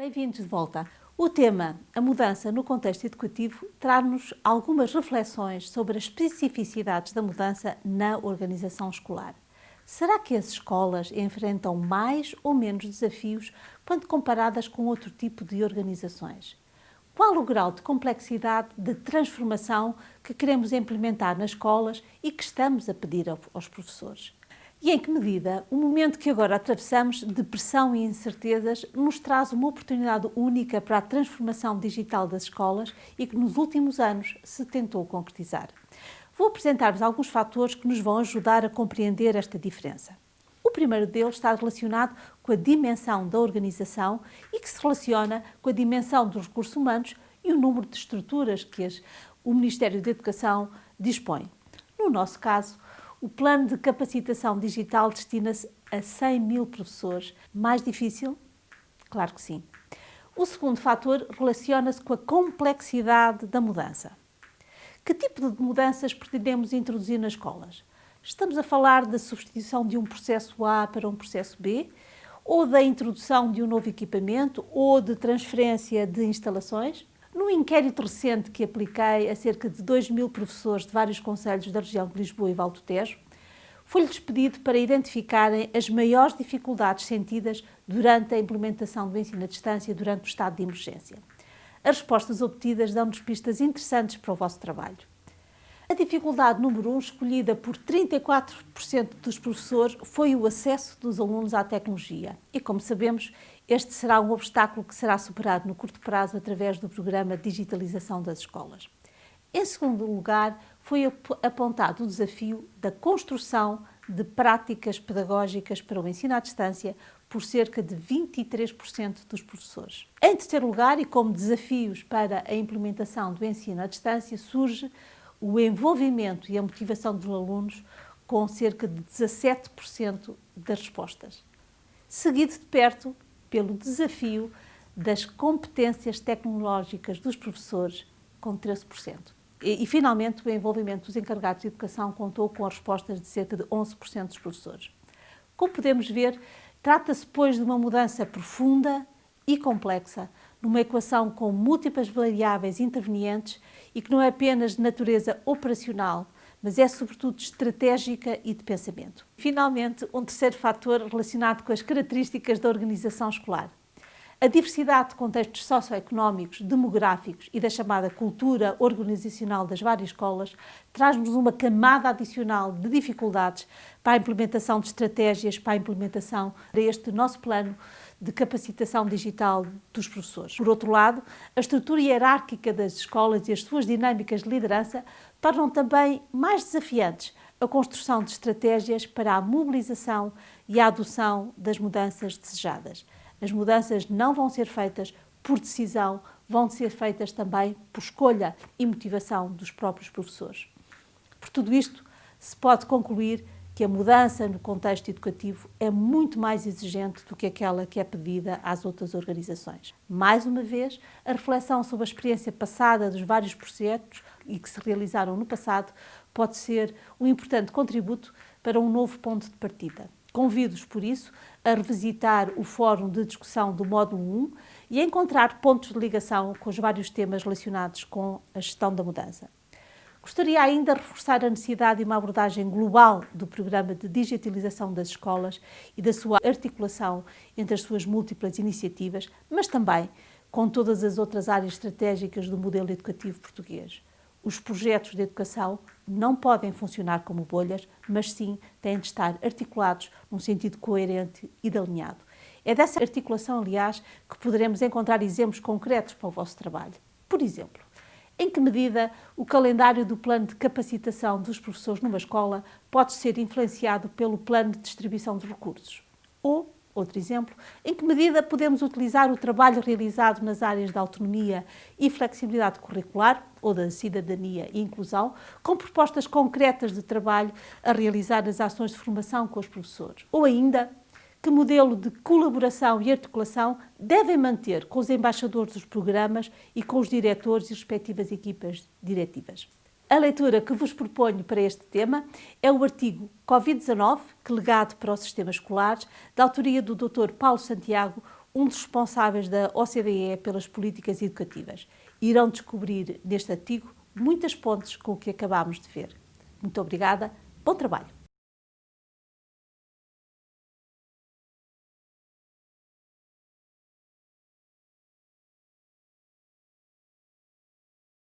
Bem-vindos de volta. O tema, a mudança no contexto educativo, traz-nos algumas reflexões sobre as especificidades da mudança na organização escolar. Será que as escolas enfrentam mais ou menos desafios quando comparadas com outro tipo de organizações? Qual o grau de complexidade de transformação que queremos implementar nas escolas e que estamos a pedir aos professores? E em que medida o momento que agora atravessamos de pressão e incertezas nos traz uma oportunidade única para a transformação digital das escolas e que nos últimos anos se tentou concretizar? Vou apresentar-vos alguns fatores que nos vão ajudar a compreender esta diferença. O primeiro deles está relacionado com a dimensão da organização e que se relaciona com a dimensão dos recursos humanos e o número de estruturas que o Ministério da Educação dispõe. No nosso caso, o plano de capacitação digital destina-se a 100 mil professores. Mais difícil? Claro que sim. O segundo fator relaciona-se com a complexidade da mudança. Que tipo de mudanças pretendemos introduzir nas escolas? Estamos a falar da substituição de um processo A para um processo B, ou da introdução de um novo equipamento, ou de transferência de instalações? No inquérito recente que apliquei a cerca de 2 mil professores de vários concelhos da região de Lisboa e Val do Tejo, foi-lhes pedido para identificarem as maiores dificuldades sentidas durante a implementação do ensino à distância durante o estado de emergência. As respostas obtidas dão-nos pistas interessantes para o vosso trabalho. A dificuldade número 1, escolhida por 34% dos professores, foi o acesso dos alunos à tecnologia. E, como sabemos, este será um obstáculo que será superado no curto prazo através do programa de digitalização das escolas. Em segundo lugar, foi apontado o desafio da construção de práticas pedagógicas para o ensino à distância por cerca de 23% dos professores. Em terceiro lugar, e como desafios para a implementação do ensino à distância, surge o envolvimento e a motivação dos alunos, com cerca de 17% das respostas. Seguido de perto pelo desafio das competências tecnológicas dos professores, com 13%. E, finalmente, o envolvimento dos encarregados de educação contou com as respostas de cerca de 11% dos professores. Como podemos ver, trata-se, pois, de uma mudança profunda e complexa, numa equação com múltiplas variáveis intervenientes e que não é apenas de natureza operacional, mas é sobretudo estratégica e de pensamento. Finalmente, um terceiro fator relacionado com as características da organização escolar. A diversidade de contextos socioeconómicos, demográficos e da chamada cultura organizacional das várias escolas traz-nos uma camada adicional de dificuldades para a implementação de estratégias, para a implementação deste nosso plano de capacitação digital dos professores. Por outro lado, a estrutura hierárquica das escolas e as suas dinâmicas de liderança tornam também mais desafiantes a construção de estratégias para a mobilização e a adoção das mudanças desejadas. As mudanças não vão ser feitas por decisão, vão ser feitas também por escolha e motivação dos próprios professores. Por tudo isto, se pode concluir que a mudança no contexto educativo é muito mais exigente do que aquela que é pedida às outras organizações. Mais uma vez, a reflexão sobre a experiência passada dos vários projetos e que se realizaram no passado pode ser um importante contributo para um novo ponto de partida. Convido-os, por isso, a revisitar o fórum de discussão do módulo 1 e a encontrar pontos de ligação com os vários temas relacionados com a gestão da mudança. Gostaria ainda de reforçar a necessidade de uma abordagem global do programa de digitalização das escolas e da sua articulação entre as suas múltiplas iniciativas, mas também com todas as outras áreas estratégicas do modelo educativo português. Os projetos de educação não podem funcionar como bolhas, mas sim têm de estar articulados num sentido coerente e alinhado. É dessa articulação, aliás, que poderemos encontrar exemplos concretos para o vosso trabalho. Por exemplo, em que medida o calendário do plano de capacitação dos professores numa escola pode ser influenciado pelo plano de distribuição de recursos? Ou, outro exemplo, em que medida podemos utilizar o trabalho realizado nas áreas da autonomia e flexibilidade curricular, ou da cidadania e inclusão, com propostas concretas de trabalho a realizar nas ações de formação com os professores? Ou ainda, que modelo de colaboração e articulação devem manter com os embaixadores dos programas e com os diretores e respectivas equipas diretivas? A leitura que vos proponho para este tema é o artigo Covid-19, que legado para os sistemas escolares, da autoria do Dr. Paulo Santiago, um dos responsáveis da OCDE pelas políticas educativas. Irão descobrir neste artigo muitas pontes com o que acabámos de ver. Muito obrigada, bom trabalho!